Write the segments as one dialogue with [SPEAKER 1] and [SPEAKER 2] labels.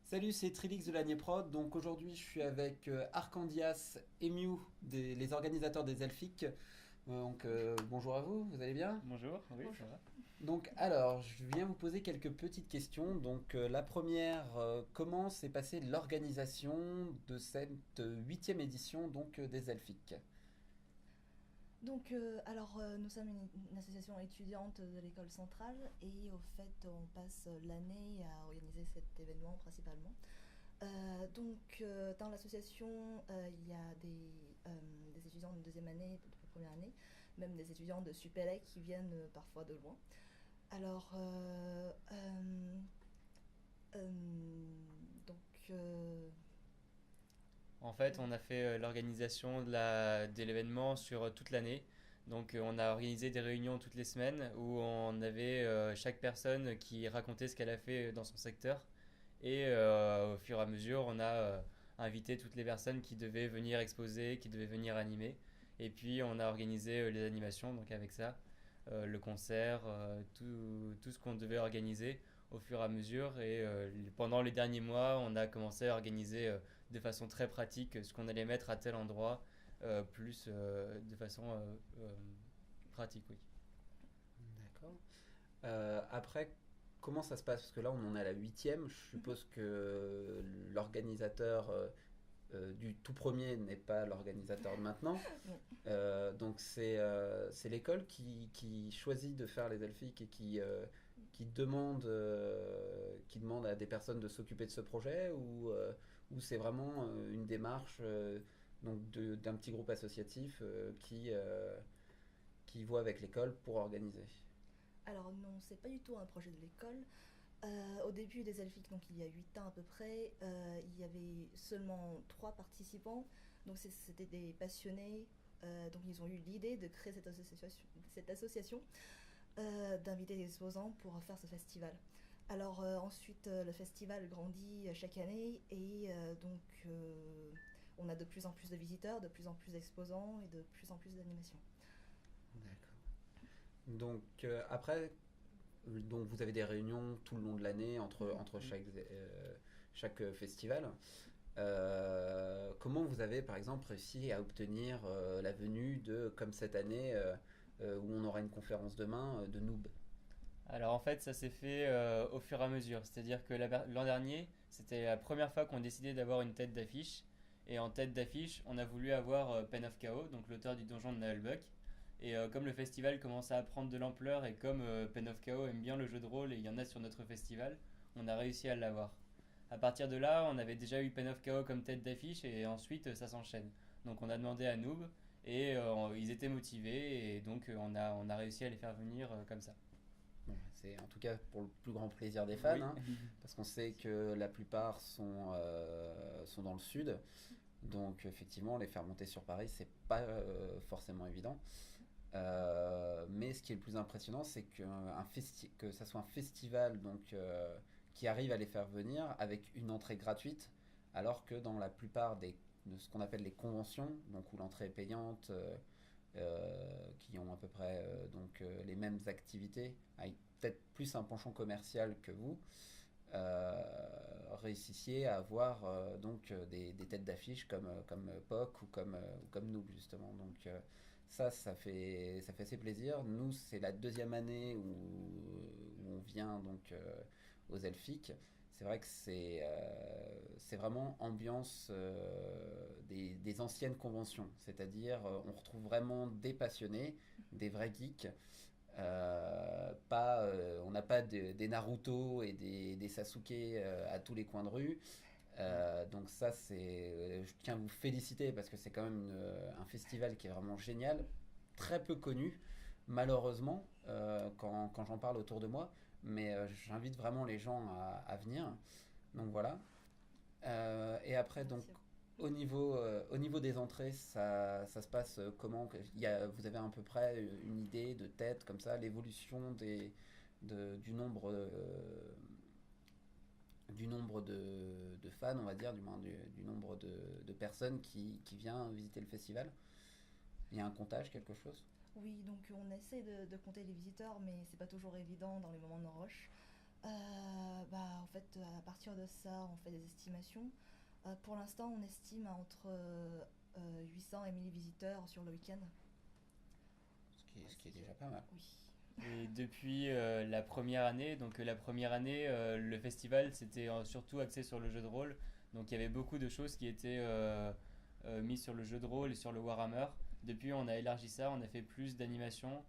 [SPEAKER 1] Salut, c'est Trilix de la Prod. Donc aujourd'hui, je suis avec Arcandias et Mew, les organisateurs des Elfiques. Bonjour à vous, vous allez bien?
[SPEAKER 2] Bonjour, oui, ça
[SPEAKER 3] Bonjour.
[SPEAKER 2] va.
[SPEAKER 1] Donc alors, je viens vous poser quelques petites questions. La première, comment s'est passée l'organisation de cette huitième édition des Elfiques?
[SPEAKER 3] Nous sommes une association étudiante de l'école centrale et au fait, on passe l'année à organiser cet événement principalement. Dans l'association, il y a des étudiants de deuxième année, de première année, même des étudiants de Supélec qui viennent parfois de loin. Alors, euh, donc,
[SPEAKER 2] En fait, on a fait l'organisation de l'événement sur toute l'année. Donc, on a organisé des réunions toutes les semaines où on avait chaque personne qui racontait ce qu'elle a fait dans son secteur. Et au fur et à mesure, on a invité toutes les personnes qui devaient venir exposer, qui devaient venir animer. Et puis, on a organisé les animations, donc avec ça, le concert, tout ce qu'on devait organiser au fur et à mesure. Et pendant les derniers mois, on a commencé à organiser de façon très pratique ce qu'on allait mettre à tel endroit, plus de façon pratique, oui.
[SPEAKER 1] D'accord. Après, comment ça se passe? Parce que là, on en est à la huitième. Je suppose que l'organisateur du tout premier n'est pas l'organisateur de maintenant.
[SPEAKER 3] bon,
[SPEAKER 1] C'est l'école qui choisit de faire les elfiques et qui demande à des personnes de s'occuper de ce projet ou c'est vraiment une démarche d'un petit groupe associatif qui voit avec l'école pour organiser.
[SPEAKER 3] alors non, c'est pas du tout un projet de l'école. Au début des Elfiques, donc il y a 8 ans à peu près, il y avait seulement 3 participants. Donc c'était des passionnés. Donc ils ont eu l'idée de créer cette association, d'inviter des exposants pour faire ce festival. Alors ensuite, le festival grandit chaque année et on a de plus en plus de visiteurs, de plus en plus d'exposants et de plus en plus d'animations.
[SPEAKER 1] D'accord. Après, vous avez des réunions tout le long de l'année entre chaque festival. Comment vous avez par exemple réussi à obtenir la venue comme cette année, où on aura une conférence demain, de Noob?
[SPEAKER 2] Alors en fait, ça s'est fait au fur et à mesure. C'est-à-dire que l'an dernier, c'était la première fois qu'on décidait d'avoir une tête d'affiche. Et en tête d'affiche, on a voulu avoir Pen of Chaos, donc l'auteur du donjon de Naelbuck. Et comme le festival commençait à prendre de l'ampleur et comme Pen of Chaos aime bien le jeu de rôle et il y en a sur notre festival, on a réussi à l'avoir. À partir de là, on avait déjà eu Pen of Chaos comme tête d'affiche et ensuite ça s'enchaîne. Donc on a demandé à Noob et ils étaient motivés et donc on a réussi à les faire venir comme ça.
[SPEAKER 1] Bon, c'est en tout cas pour le plus grand plaisir des fans,
[SPEAKER 2] Oui.
[SPEAKER 1] hein, parce qu'on sait que la plupart sont dans le sud. Donc effectivement, les faire monter sur Paris, c'est pas forcément évident. Mais ce qui est le plus impressionnant, c'est que ça soit un festival qui arrive à les faire venir avec une entrée gratuite, alors que dans la plupart de ce qu'on appelle les conventions, donc où l'entrée est payante, qui ont à peu près les mêmes activités, avec peut-être plus un penchant commercial que vous, réussissiez à avoir des têtes d'affiche comme POC ou comme Noob justement. Ça fait assez plaisir. Nous, c'est la deuxième année où on vient aux Elfiques. C'est vrai que c'est vraiment ambiance des anciennes conventions. C'est-à-dire, on retrouve vraiment des passionnés, des vrais geeks. On n'a pas des Naruto et des Sasuke à tous les coins de rue. Donc ça, je tiens à vous féliciter parce que c'est quand même un festival qui est vraiment génial, très peu connu, malheureusement, quand j'en parle autour de moi. Mais j'invite vraiment les gens à venir. Donc voilà. Et après, donc,
[SPEAKER 3] Merci.
[SPEAKER 1] au niveau des entrées, ça se passe comment? Vous avez à peu près une idée de tête, comme ça, l'évolution du nombre de fans, on va dire, du nombre de personnes qui vient visiter le festival? Il y a un comptage, quelque chose?
[SPEAKER 3] Oui, donc on essaie de compter les visiteurs, mais c'est pas toujours évident dans les moments de rush. à partir de ça, on fait des estimations. Pour l'instant, on estime à entre 800 et 1000 visiteurs sur le week-end.
[SPEAKER 1] Ce qui est déjà pas mal.
[SPEAKER 3] Oui.
[SPEAKER 2] Et depuis la première année, le festival c'était surtout axé sur le jeu de rôle. Donc il y avait beaucoup de choses qui étaient mises sur le jeu de rôle et sur le Warhammer. Depuis, on a élargi ça, on a fait plus d'animations,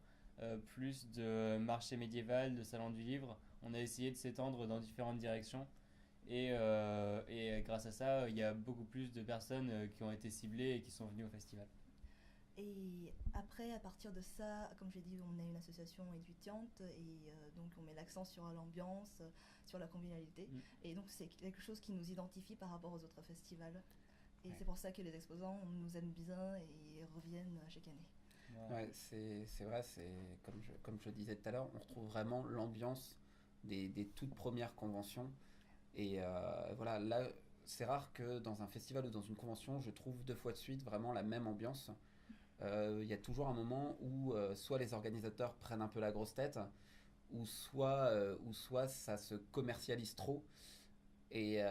[SPEAKER 2] plus de marché médiéval, de salon du livre. On a essayé de s'étendre dans différentes directions. Et grâce à ça, il y a beaucoup plus de personnes qui ont été ciblées et qui sont venues au festival.
[SPEAKER 3] Et après, à partir de ça, comme j'ai dit, on est une association étudiante et donc on met l'accent sur l'ambiance, sur la convivialité. Et donc c'est quelque chose qui nous identifie par rapport aux autres festivals. Et
[SPEAKER 1] Ouais.
[SPEAKER 3] c'est pour ça que les exposants nous aiment bien et reviennent chaque année.
[SPEAKER 1] Ouais, c'est vrai, comme je le disais tout à l'heure, on retrouve vraiment l'ambiance des toutes premières conventions. Et voilà, là, c'est rare que dans un festival ou dans une convention, je trouve 2 fois de suite vraiment la même ambiance. Il y a toujours un moment où soit les organisateurs prennent un peu la grosse tête, ou soit ça se commercialise trop. Et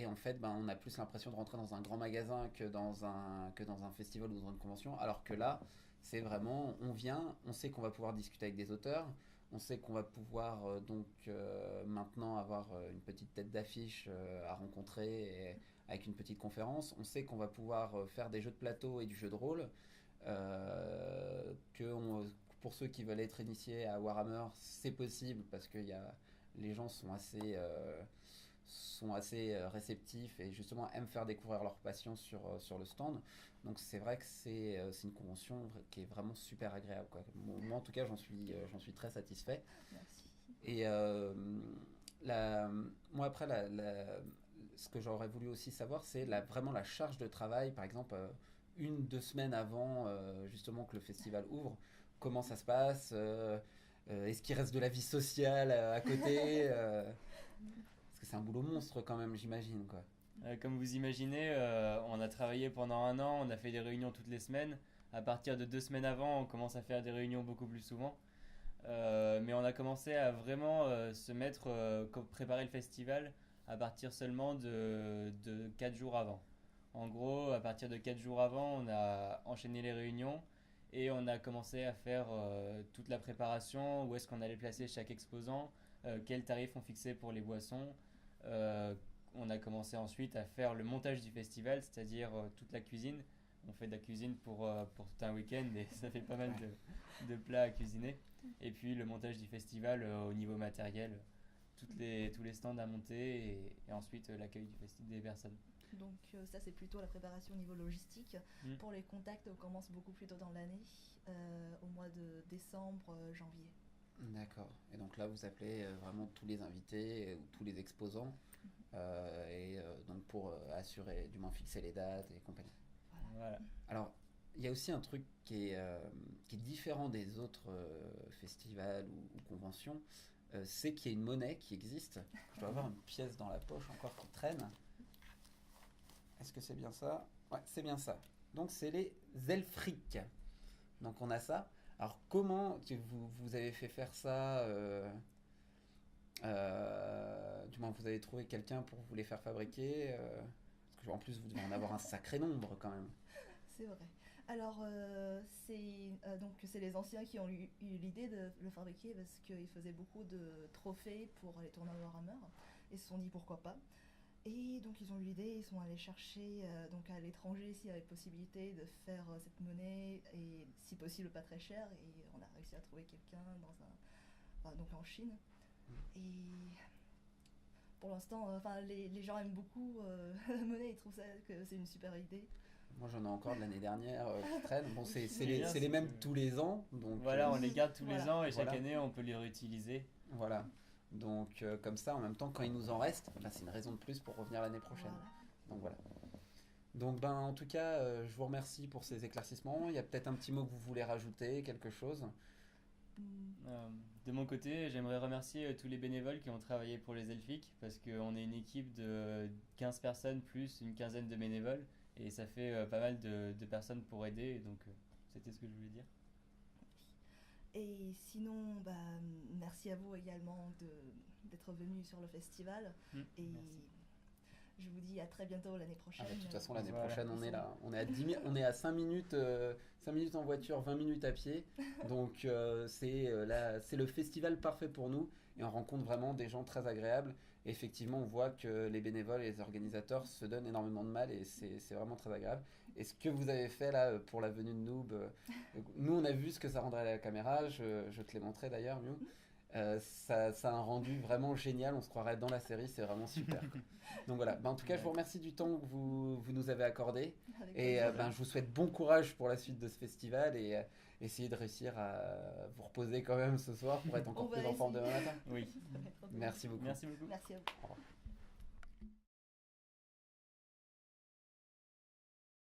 [SPEAKER 1] en fait, ben, on a plus l'impression de rentrer dans un grand magasin que dans un festival ou dans une convention. Alors que là, c'est vraiment, on vient, on sait qu'on va pouvoir discuter avec des auteurs, on sait qu'on va pouvoir maintenant avoir une petite tête d'affiche à rencontrer avec une petite conférence. On sait qu'on va pouvoir faire des jeux de plateau et du jeu de rôle. Que pour ceux qui veulent être initiés à Warhammer, c'est possible parce que les gens sont assez réceptifs et justement aiment faire découvrir leur passion sur le stand. Donc c'est vrai que c'est une convention qui est vraiment super agréable, quoi. Moi en tout cas j'en suis très satisfait.
[SPEAKER 3] Merci.
[SPEAKER 1] Et la, moi après ce que j'aurais voulu aussi savoir c'est vraiment la charge de travail, par exemple 1, 2 semaines avant justement que le festival ouvre, comment ça se passe, est-ce qu'il reste de la vie sociale à côté parce que c'est un boulot monstre quand même, j'imagine, quoi.
[SPEAKER 2] Comme vous imaginez, on a travaillé pendant un an, on a fait des réunions toutes les semaines. À partir de 2 semaines avant, on commence à faire des réunions beaucoup plus souvent. Mais on a commencé à vraiment se mettre, préparer le festival à partir seulement de 4 jours avant. En gros, à partir de 4 jours avant, on a enchaîné les réunions et on a commencé à faire toute la préparation, où est-ce qu'on allait placer chaque exposant, quels tarifs on fixait pour les boissons. Euh, on a commencé ensuite à faire le montage du festival, c'est-à-dire toute la cuisine. On fait de la cuisine pour tout un week-end et ça fait pas mal de plats à cuisiner. Et puis le montage du festival au niveau matériel, tous les stands à monter et ensuite l'accueil des personnes.
[SPEAKER 3] Donc ça c'est plutôt la préparation au niveau logistique.
[SPEAKER 2] Mm.
[SPEAKER 3] Pour les contacts, on commence beaucoup plus tôt dans l'année, au mois de décembre, janvier.
[SPEAKER 1] D'accord. Et donc là, vous appelez vraiment tous les invités ou tous les exposants, donc pour assurer, du moins fixer les dates et compagnie.
[SPEAKER 2] Voilà.
[SPEAKER 1] Alors, il y a aussi un truc qui est différent des autres festivals ou conventions, c'est qu'il y a une monnaie qui existe. Je dois avoir une pièce dans la poche encore qui traîne. Est-ce que c'est bien ça? Ouais, c'est bien ça. Donc, c'est les Elfric. Donc, on a ça. Alors, comment vous avez fait faire ça du moins, vous avez trouvé quelqu'un pour vous les faire fabriquer parce qu'en plus, vous devez en avoir un sacré nombre quand même.
[SPEAKER 3] C'est vrai. Alors, donc c'est les anciens qui ont eu l'idée de le fabriquer parce qu'ils faisaient beaucoup de trophées pour les tournois Warhammer et se sont dit pourquoi pas. Et donc ils ont eu l'idée, ils sont allés chercher donc à l'étranger s'il y avait possibilité de faire cette monnaie et si possible pas très cher et on a réussi à trouver quelqu'un donc en Chine. Et pour l'instant, les gens aiment beaucoup la monnaie, ils trouvent que c'est une super idée.
[SPEAKER 1] Moi, j'en ai encore de l'année dernière qui traînent. Bon, c'est
[SPEAKER 2] bien,
[SPEAKER 1] les mêmes tous les ans. Donc,
[SPEAKER 2] Voilà, on les garde tous les
[SPEAKER 3] Voilà.
[SPEAKER 2] ans et chaque
[SPEAKER 1] Voilà.
[SPEAKER 2] année on peut les réutiliser.
[SPEAKER 1] voilà. Donc, comme ça, en même temps, quand il nous en reste, ben, c'est une raison de plus pour revenir l'année prochaine.
[SPEAKER 3] Voilà.
[SPEAKER 1] Donc, voilà. Donc, ben, en tout cas, je vous remercie pour ces éclaircissements. Il y a peut-être un petit mot que vous voulez rajouter, quelque chose.
[SPEAKER 2] De mon côté, j'aimerais remercier tous les bénévoles qui ont travaillé pour les Elfiques parce qu'on est une équipe de 15 personnes plus une quinzaine de bénévoles et ça fait pas mal de personnes pour aider. Donc, c'était ce que je voulais dire.
[SPEAKER 3] Et sinon, merci à vous également d'être venu sur le festival. Et
[SPEAKER 2] Merci.
[SPEAKER 3] je vous dis à très bientôt l'année prochaine.
[SPEAKER 1] De toute façon, l'année
[SPEAKER 2] Voilà.
[SPEAKER 1] prochaine, on est là. On est à 5 minutes, 5 minutes en voiture, 20 minutes à pied. Donc, c'est le festival parfait pour nous. Et on rencontre vraiment des gens très agréables. Et effectivement, on voit que les bénévoles et les organisateurs se donnent énormément de mal. Et c'est vraiment très agréable. Et ce que vous avez fait là pour la venue de Noob, nous, on a vu ce que ça rendrait à la caméra. Je te l'ai montré d'ailleurs, Miu. Ça a un rendu vraiment génial, on se croirait dans la série, c'est vraiment super. Donc voilà, en tout cas je vous remercie du temps que vous nous avez accordé
[SPEAKER 3] Avec
[SPEAKER 1] et
[SPEAKER 3] plaisir.
[SPEAKER 1] je vous souhaite bon courage pour la suite de ce festival et essayez de réussir à vous reposer quand même ce soir pour être
[SPEAKER 3] On
[SPEAKER 1] encore
[SPEAKER 3] va
[SPEAKER 1] plus en forme
[SPEAKER 3] essayer.
[SPEAKER 1] demain matin.
[SPEAKER 2] Oui,
[SPEAKER 3] Ça va être trop bien.
[SPEAKER 1] Merci beaucoup.
[SPEAKER 2] merci beaucoup.
[SPEAKER 3] Merci à vous.
[SPEAKER 1] Au revoir.